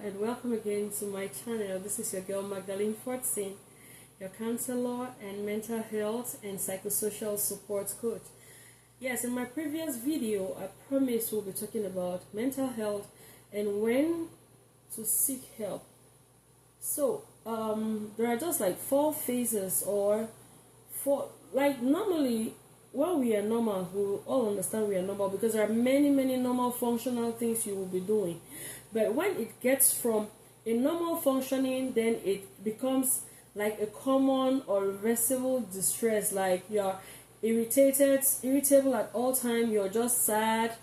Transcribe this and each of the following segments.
and welcome again to my channel. This is your girl Magdalene Fortson, your counselor and mental health and psychosocial support coach. Yes, in my previous video I promised we'll be talking about mental health and when to seek help. So there are just like 4 phases, or 4, like normally when we are normal, we will all understand we are normal because there are many normal functional things you will be doing. But when it gets from a normal functioning, then it becomes like a common or reversible distress, like you're irritable at all time, you're just sad,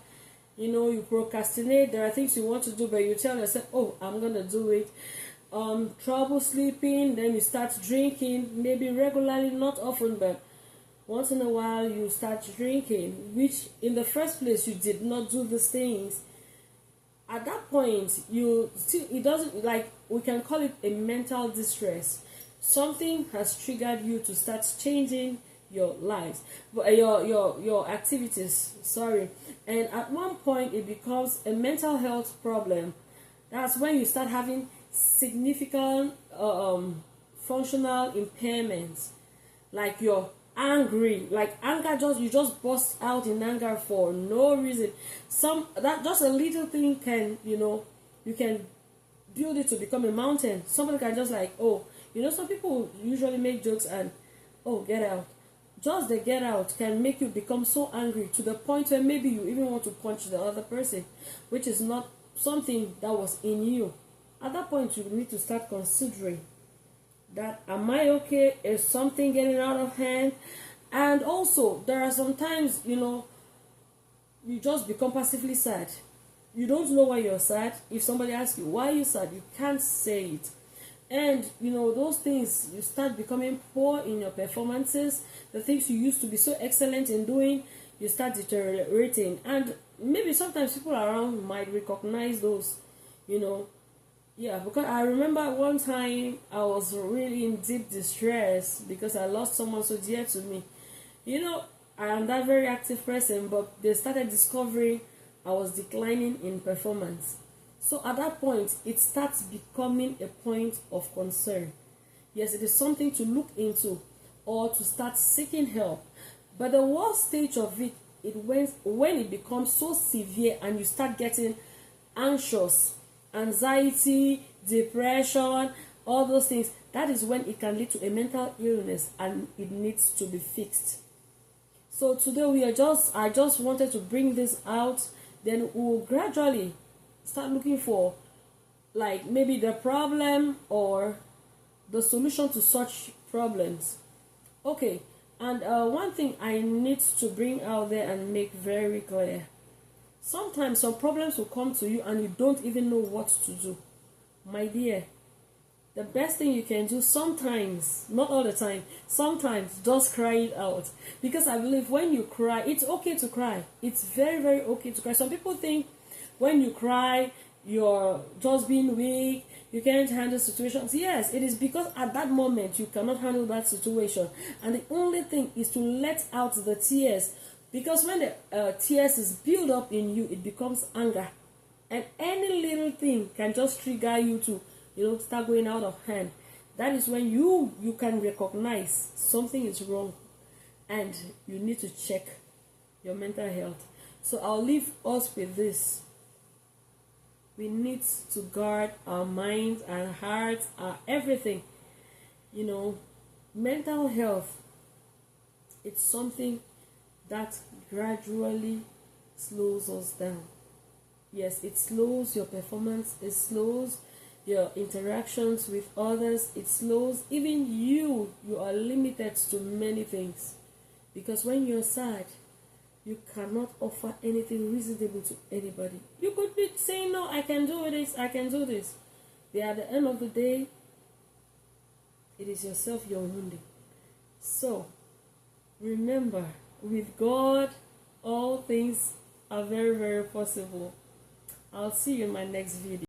you procrastinate, there are things you want to do but you tell yourself, oh, I'm gonna do it. Trouble sleeping, then you start drinking, maybe regularly, not often, but once in a while you start drinking, which in the first place you did not do these things. At that point, it doesn't, like, we can call it a mental distress. Something has triggered you to start changing your lives, your activities, sorry. And at one point it becomes a mental health problem. That's when you start having significant functional impairments, like you're angry, like anger, you just burst out in anger for no reason. Just a little thing can, you can build it to become a mountain. Somebody can just like, oh, some people usually make jokes and, oh, get out. Just the get out can make you become so angry to the point where maybe you even want to punch the other person, which is not something that was in you. At that point, you need to start considering that, am I okay? Is something getting out of hand? And also, there are sometimes, you just become passively sad. You don't know why you're sad. If somebody asks you, why are you sad? You can't say it. And, those things, you start becoming poor in your performances. The things you used to be so excellent in doing, you start deteriorating. And maybe sometimes people around might recognize those, Yeah, because I remember one time I was really in deep distress because I lost someone so dear to me. I am that very active person, but they started discovering I was declining in performance. So at that point, it starts becoming a point of concern. Yes, it is something to look into or to start seeking help. But the worst stage of it, when it becomes so severe and you start getting anxious, anxiety, depression, all those things, that is when it can lead to a mental illness and it needs to be fixed. So today I just wanted to bring this out, then we'll gradually start looking for like maybe the problem or the solution to such problems. Okay, and one thing I need to bring out there and make very clear. Sometimes some problems will come to you and you don't even know what to do. My dear, the best thing you can do sometimes, not all the time, sometimes just cry it out. Because I believe when you cry, it's okay to cry. It's very okay to cry. Some people think when you cry, you're just being weak, you can't handle situations. Yes, it is because at that moment you cannot handle that situation. And the only thing is to let out the tears. Because when the tears is built up in you, it becomes anger. And any little thing can just trigger you to, start going out of hand. That is when you can recognize something is wrong and you need to check your mental health. So I'll leave us with this. We need to guard our minds, our hearts, our everything. Mental health, it's something that gradually slows us down. Yes, it slows your performance, it slows your interactions with others, it slows even you are limited to many things. Because when you're sad, you cannot offer anything reasonable to anybody. You could be saying, no, I can do this, I can do this. But at the end of the day, it is yourself you're wounding. So, remember, with God, all things are very possible. I'll see you in my next video.